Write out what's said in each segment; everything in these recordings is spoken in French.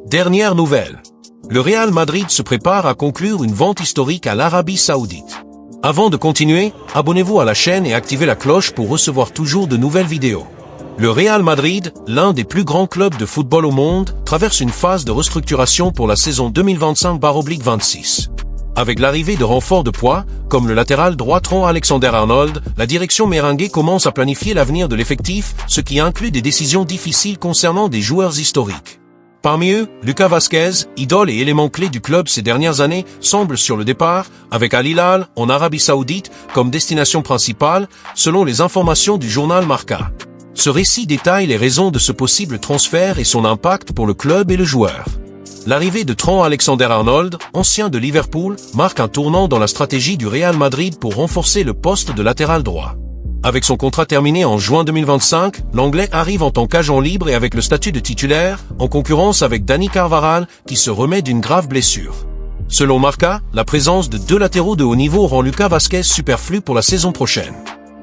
Dernière nouvelle. Le Real Madrid se prépare à conclure une vente historique à l'Arabie Saoudite. Avant de continuer, abonnez-vous à la chaîne et activez la cloche pour recevoir toujours de nouvelles vidéos. Le Real Madrid, l'un des plus grands clubs de football au monde, traverse une phase de restructuration pour la saison 2025/26. Avec l'arrivée de renforts de poids, comme le latéral droit Trent Alexander-Arnold, la direction merengue commence à planifier l'avenir de l'effectif, ce qui inclut des décisions difficiles concernant des joueurs historiques. Parmi eux, Lucas Vázquez, idole et élément clé du club ces dernières années, semble sur le départ, avec Al Hilal, en Arabie Saoudite, comme destination principale, selon les informations du journal Marca. Ce récit détaille les raisons de ce possible transfert et son impact pour le club et le joueur. L'arrivée de Trent Alexander-Arnold, ancien de Liverpool, marque un tournant dans la stratégie du Real Madrid pour renforcer le poste de latéral droit. Avec son contrat terminé en juin 2025, l'Anglais arrive en tant qu'agent libre et avec le statut de titulaire, en concurrence avec Dani Carvajal, qui se remet d'une grave blessure. Selon Marca, la présence de deux latéraux de haut niveau rend Lucas Vázquez superflu pour la saison prochaine.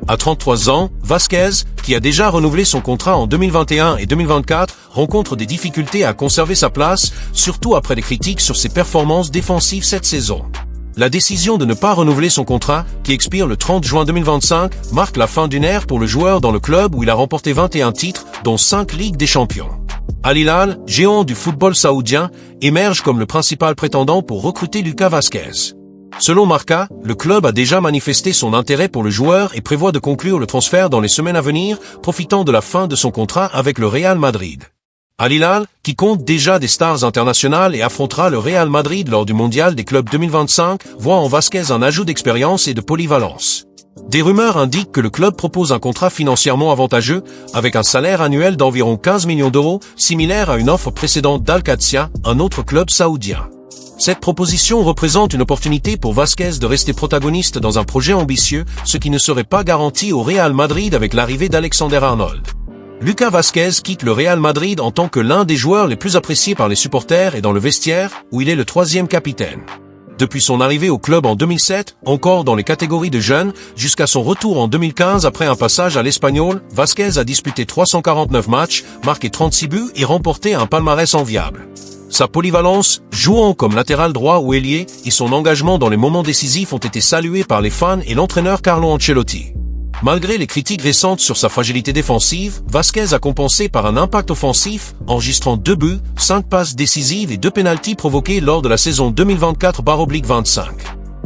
À 33 ans, Vázquez, qui a déjà renouvelé son contrat en 2021 et 2024, rencontre des difficultés à conserver sa place, surtout après des critiques sur ses performances défensives cette saison. La décision de ne pas renouveler son contrat, qui expire le 30 juin 2025, marque la fin d'une ère pour le joueur dans le club où il a remporté 21 titres, dont 5 Ligues des Champions. Al Hilal, géant du football saoudien, émerge comme le principal prétendant pour recruter Lucas Vázquez. Selon Marca, le club a déjà manifesté son intérêt pour le joueur et prévoit de conclure le transfert dans les semaines à venir, profitant de la fin de son contrat avec le Real Madrid. Al Hilal, qui compte déjà des stars internationales et affrontera le Real Madrid lors du Mondial des clubs 2025, voit en Vázquez un ajout d'expérience et de polyvalence. Des rumeurs indiquent que le club propose un contrat financièrement avantageux, avec un salaire annuel d'environ 15 millions d'euros, similaire à une offre précédente d'Al-Qadsia, un autre club saoudien. Cette proposition représente une opportunité pour Vázquez de rester protagoniste dans un projet ambitieux, ce qui ne serait pas garanti au Real Madrid avec l'arrivée d'Alexander-Arnold. Lucas Vázquez quitte le Real Madrid en tant que l'un des joueurs les plus appréciés par les supporters et dans le vestiaire, où il est le 3e capitaine. Depuis son arrivée au club en 2007, encore dans les catégories de jeunes, jusqu'à son retour en 2015 après un passage à l'Espagnol, Vázquez a disputé 349 matchs, marqué 36 buts et remporté un palmarès enviable. Sa polyvalence, jouant comme latéral droit ou ailier, et son engagement dans les moments décisifs ont été salués par les fans et l'entraîneur Carlo Ancelotti. Malgré les critiques récentes sur sa fragilité défensive, Vázquez a compensé par un impact offensif, enregistrant 2 buts, 5 passes décisives et 2 pénaltys provoqués lors de la saison 2024/25.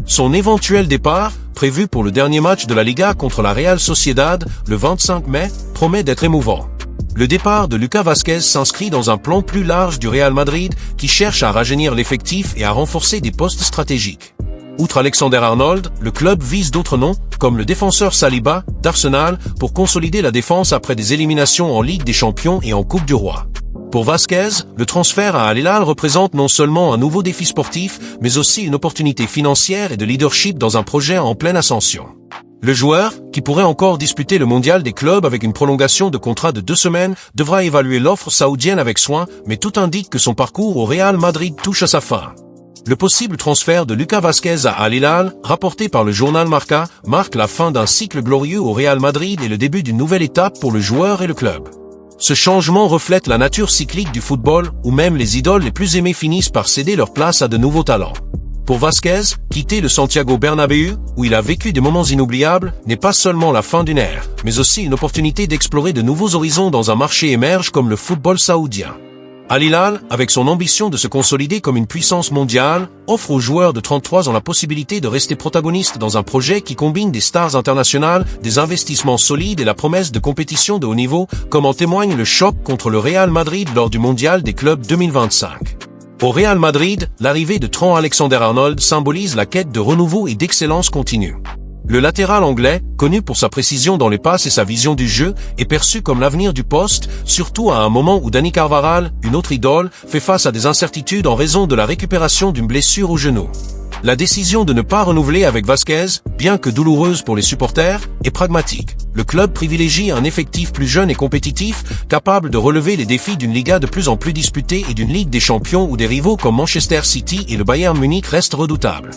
Son éventuel départ, prévu pour le dernier match de la Liga contre la Real Sociedad, le 25 mai, promet d'être émouvant. Le départ de Lucas Vázquez s'inscrit dans un plan plus large du Real Madrid qui cherche à rajeunir l'effectif et à renforcer des postes stratégiques. Outre Alexander-Arnold, le club vise d'autres noms, comme le défenseur Saliba, d'Arsenal, pour consolider la défense après des éliminations en Ligue des Champions et en Coupe du Roi. Pour Vázquez, le transfert à Al Hilal représente non seulement un nouveau défi sportif, mais aussi une opportunité financière et de leadership dans un projet en pleine ascension. Le joueur, qui pourrait encore disputer le mondial des clubs avec une prolongation de contrat de 2 semaines, devra évaluer l'offre saoudienne avec soin, mais tout indique que son parcours au Real Madrid touche à sa fin. Le possible transfert de Lucas Vázquez à Al Hilal, rapporté par le journal Marca, marque la fin d'un cycle glorieux au Real Madrid et le début d'une nouvelle étape pour le joueur et le club. Ce changement reflète la nature cyclique du football, où même les idoles les plus aimées finissent par céder leur place à de nouveaux talents. Pour Vázquez, quitter le Santiago Bernabéu, où il a vécu des moments inoubliables, n'est pas seulement la fin d'une ère, mais aussi une opportunité d'explorer de nouveaux horizons dans un marché émerge comme le football saoudien. Al Hilal, avec son ambition de se consolider comme une puissance mondiale, offre aux joueurs de 33 ans la possibilité de rester protagonistes dans un projet qui combine des stars internationales, des investissements solides et la promesse de compétition de haut niveau, comme en témoigne le choc contre le Real Madrid lors du Mondial des clubs 2025. Au Real Madrid, l'arrivée de Trent Alexander-Arnold symbolise la quête de renouveau et d'excellence continue. Le latéral anglais, connu pour sa précision dans les passes et sa vision du jeu, est perçu comme l'avenir du poste, surtout à un moment où Dani Carvajal, une autre idole, fait face à des incertitudes en raison de la récupération d'une blessure au genou. La décision de ne pas renouveler avec Vázquez, bien que douloureuse pour les supporters, est pragmatique. Le club privilégie un effectif plus jeune et compétitif, capable de relever les défis d'une Liga de plus en plus disputée et d'une Ligue des Champions où des rivaux comme Manchester City et le Bayern Munich restent redoutables.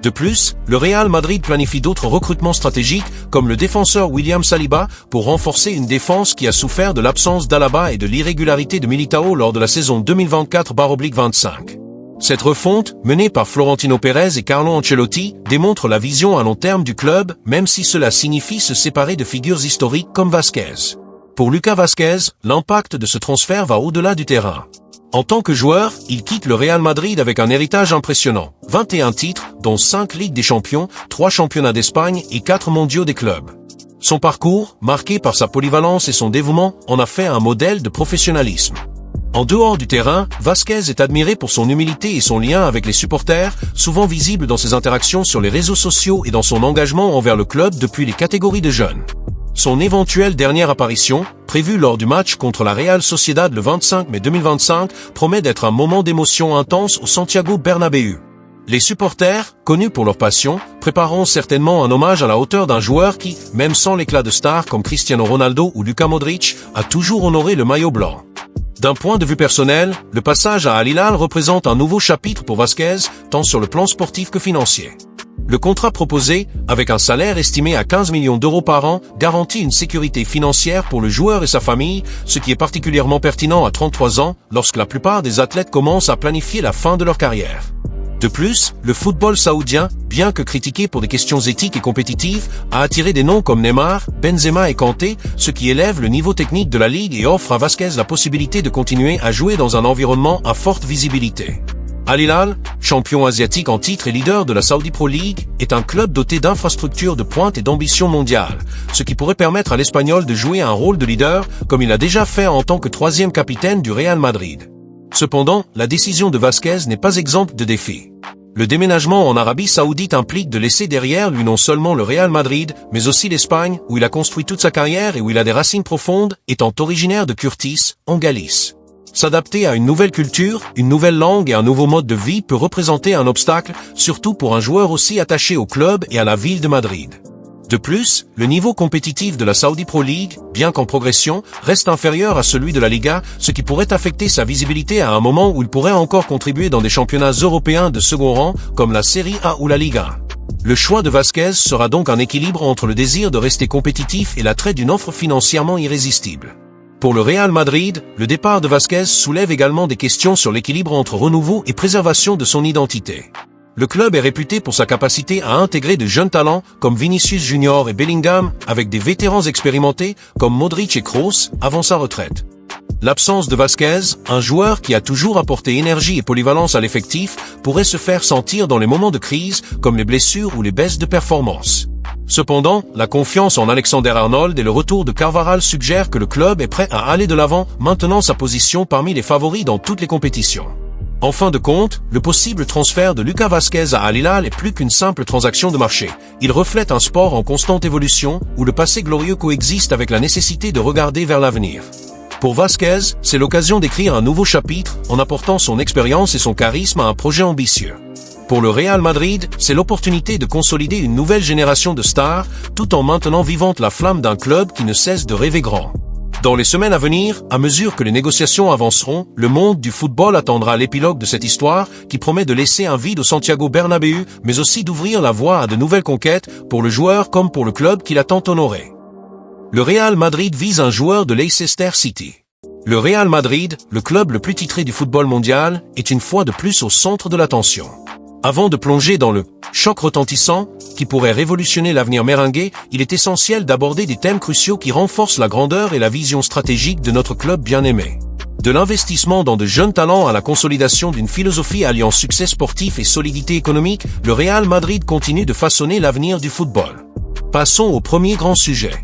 De plus, le Real Madrid planifie d'autres recrutements stratégiques, comme le défenseur William Saliba, pour renforcer une défense qui a souffert de l'absence d'Alaba et de l'irrégularité de Militao lors de la saison 2024/25. Cette refonte, menée par Florentino Pérez et Carlo Ancelotti, démontre la vision à long terme du club, même si cela signifie se séparer de figures historiques comme Vázquez. Pour Lucas Vázquez, l'impact de ce transfert va au-delà du terrain. En tant que joueur, il quitte le Real Madrid avec un héritage impressionnant. 21 titres, dont 5 Ligues des Champions, 3 championnats d'Espagne et 4 mondiaux des clubs. Son parcours, marqué par sa polyvalence et son dévouement, en a fait un modèle de professionnalisme. En dehors du terrain, Vázquez est admiré pour son humilité et son lien avec les supporters, souvent visible dans ses interactions sur les réseaux sociaux et dans son engagement envers le club depuis les catégories de jeunes. Son éventuelle dernière apparition, prévue lors du match contre la Real Sociedad le 25 mai 2025, promet d'être un moment d'émotion intense au Santiago Bernabéu. Les supporters, connus pour leur passion, prépareront certainement un hommage à la hauteur d'un joueur qui, même sans l'éclat de stars comme Cristiano Ronaldo ou Luka Modric, a toujours honoré le maillot blanc. D'un point de vue personnel, le passage à Al Hilal représente un nouveau chapitre pour Vázquez, tant sur le plan sportif que financier. Le contrat proposé, avec un salaire estimé à 15 millions d'euros par an, garantit une sécurité financière pour le joueur et sa famille, ce qui est particulièrement pertinent à 33 ans, lorsque la plupart des athlètes commencent à planifier la fin de leur carrière. De plus, le football saoudien, bien que critiqué pour des questions éthiques et compétitives, a attiré des noms comme Neymar, Benzema et Kanté, ce qui élève le niveau technique de la ligue et offre à Vázquez la possibilité de continuer à jouer dans un environnement à forte visibilité. Al Hilal, champion asiatique en titre et leader de la Saudi Pro League, est un club doté d'infrastructures de pointe et d'ambition mondiale, ce qui pourrait permettre à l'Espagnol de jouer un rôle de leader, comme il l'a déjà fait en tant que 3e capitaine du Real Madrid. Cependant, la décision de Vázquez n'est pas exempte de défis. Le déménagement en Arabie Saoudite implique de laisser derrière lui non seulement le Real Madrid, mais aussi l'Espagne, où il a construit toute sa carrière et où il a des racines profondes, étant originaire de Curtis, en Galice. S'adapter à une nouvelle culture, une nouvelle langue et un nouveau mode de vie peut représenter un obstacle, surtout pour un joueur aussi attaché au club et à la ville de Madrid. De plus, le niveau compétitif de la Saudi Pro League, bien qu'en progression, reste inférieur à celui de la Liga, ce qui pourrait affecter sa visibilité à un moment où il pourrait encore contribuer dans des championnats européens de second rang, comme la Serie A ou la Liga. Le choix de Vázquez sera donc un équilibre entre le désir de rester compétitif et l'attrait d'une offre financièrement irrésistible. Pour le Real Madrid, le départ de Vázquez soulève également des questions sur l'équilibre entre renouveau et préservation de son identité. Le club est réputé pour sa capacité à intégrer de jeunes talents comme Vinicius Junior et Bellingham, avec des vétérans expérimentés comme Modric et Kroos avant sa retraite. L'absence de Vázquez, un joueur qui a toujours apporté énergie et polyvalence à l'effectif, pourrait se faire sentir dans les moments de crise, comme les blessures ou les baisses de performance. Cependant, la confiance en Alexander-Arnold et le retour de Carvajal suggèrent que le club est prêt à aller de l'avant, maintenant sa position parmi les favoris dans toutes les compétitions. En fin de compte, le possible transfert de Lucas Vázquez à Al Hilal est plus qu'une simple transaction de marché. Il reflète un sport en constante évolution, où le passé glorieux coexiste avec la nécessité de regarder vers l'avenir. Pour Vázquez, c'est l'occasion d'écrire un nouveau chapitre, en apportant son expérience et son charisme à un projet ambitieux. Pour le Real Madrid, c'est l'opportunité de consolider une nouvelle génération de stars, tout en maintenant vivante la flamme d'un club qui ne cesse de rêver grand. Dans les semaines à venir, à mesure que les négociations avanceront, le monde du football attendra l'épilogue de cette histoire qui promet de laisser un vide au Santiago Bernabéu, mais aussi d'ouvrir la voie à de nouvelles conquêtes, pour le joueur comme pour le club qui l'a tant honoré. Le Real Madrid vise un joueur de Leicester City. Le Real Madrid, le club le plus titré du football mondial, est une fois de plus au centre de l'attention. Avant de plonger dans le choc retentissant, qui pourrait révolutionner l'avenir merengue, il est essentiel d'aborder des thèmes cruciaux qui renforcent la grandeur et la vision stratégique de notre club bien-aimé. De l'investissement dans de jeunes talents à la consolidation d'une philosophie alliant succès sportif et solidité économique, le Real Madrid continue de façonner l'avenir du football. Passons au premier grand sujet.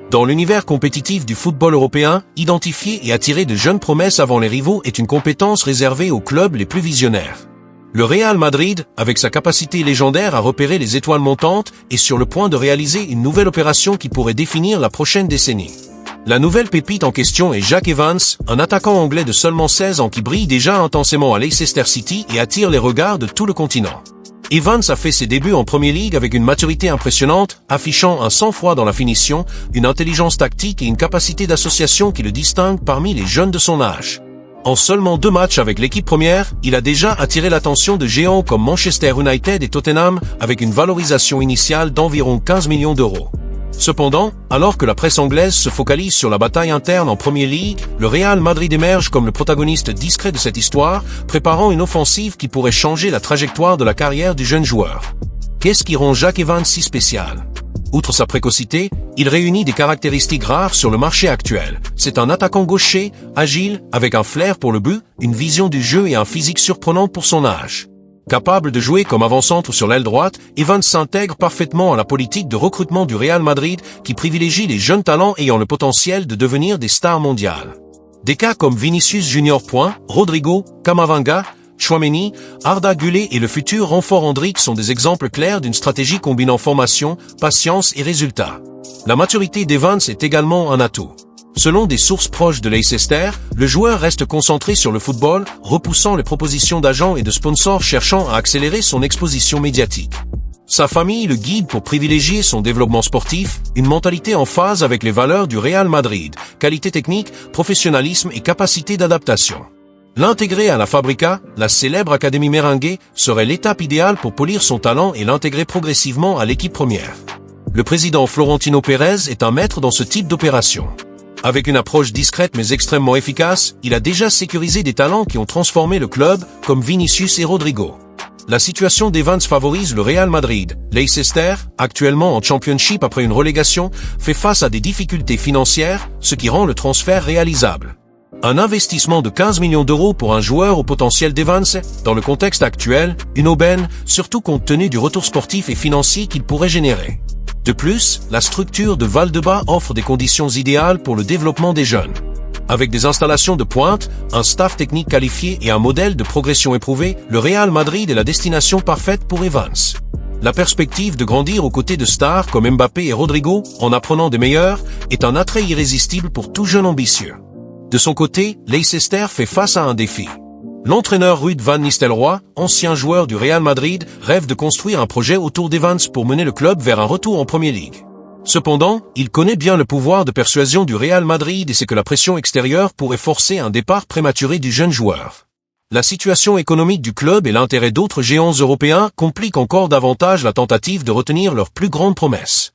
Dans l'univers compétitif du football européen, identifier et attirer de jeunes promesses avant les rivaux est une compétence réservée aux clubs les plus visionnaires. Le Real Madrid, avec sa capacité légendaire à repérer les étoiles montantes, est sur le point de réaliser une nouvelle opération qui pourrait définir la prochaine décennie. La nouvelle pépite en question est Jack Evans, un attaquant anglais de seulement 16 ans qui brille déjà intensément à Leicester City et attire les regards de tout le continent. Evans a fait ses débuts en Premier League avec une maturité impressionnante, affichant un sang-froid dans la finition, une intelligence tactique et une capacité d'association qui le distinguent parmi les jeunes de son âge. En seulement 2 matchs avec l'équipe première, il a déjà attiré l'attention de géants comme Manchester United et Tottenham avec une valorisation initiale d'environ 15 millions d'euros. Cependant, alors que la presse anglaise se focalise sur la bataille interne en Premier League, le Real Madrid émerge comme le protagoniste discret de cette histoire, préparant une offensive qui pourrait changer la trajectoire de la carrière du jeune joueur. Qu'est-ce qui rend Jack Evans si spécial ? Outre sa précocité, il réunit des caractéristiques rares sur le marché actuel. C'est un attaquant gaucher, agile, avec un flair pour le but, une vision du jeu et un physique surprenant pour son âge. Capable de jouer comme avant-centre sur l'aile droite, Evans s'intègre parfaitement à la politique de recrutement du Real Madrid qui privilégie les jeunes talents ayant le potentiel de devenir des stars mondiales. Des cas comme Vinicius Junior, Rodrigo, Camavinga, Tchouaméni, Arda Güler et le futur renfort Endrick sont des exemples clairs d'une stratégie combinant formation, patience et résultats. La maturité d'Evans est également un atout. Selon des sources proches de Leicester, le joueur reste concentré sur le football, repoussant les propositions d'agents et de sponsors cherchant à accélérer son exposition médiatique. Sa famille le guide pour privilégier son développement sportif, une mentalité en phase avec les valeurs du Real Madrid, qualité technique, professionnalisme et capacité d'adaptation. L'intégrer à la Fabrica, la célèbre académie merengue, serait l'étape idéale pour polir son talent et l'intégrer progressivement à l'équipe première. Le président Florentino Pérez est un maître dans ce type d'opération. Avec une approche discrète mais extrêmement efficace, il a déjà sécurisé des talents qui ont transformé le club, comme Vinicius et Rodrigo. La situation d'Evans favorise le Real Madrid. Leicester, actuellement en Championship après une relégation, fait face à des difficultés financières, ce qui rend le transfert réalisable. Un investissement de 15 millions d'euros pour un joueur au potentiel d'Evans, dans le contexte actuel, une aubaine, surtout compte tenu du retour sportif et financier qu'il pourrait générer. De plus, la structure de Valdebebas offre des conditions idéales pour le développement des jeunes. Avec des installations de pointe, un staff technique qualifié et un modèle de progression éprouvé, le Real Madrid est la destination parfaite pour Evans. La perspective de grandir aux côtés de stars comme Mbappé et Rodrigo, en apprenant des meilleurs, est un attrait irrésistible pour tout jeune ambitieux. De son côté, Leicester fait face à un défi. L'entraîneur Ruud van Nistelrooy, ancien joueur du Real Madrid, rêve de construire un projet autour d'Evans pour mener le club vers un retour en Premier League. Cependant, il connaît bien le pouvoir de persuasion du Real Madrid et sait que la pression extérieure pourrait forcer un départ prématuré du jeune joueur. La situation économique du club et l'intérêt d'autres géants européens compliquent encore davantage la tentative de retenir leur plus grande promesse.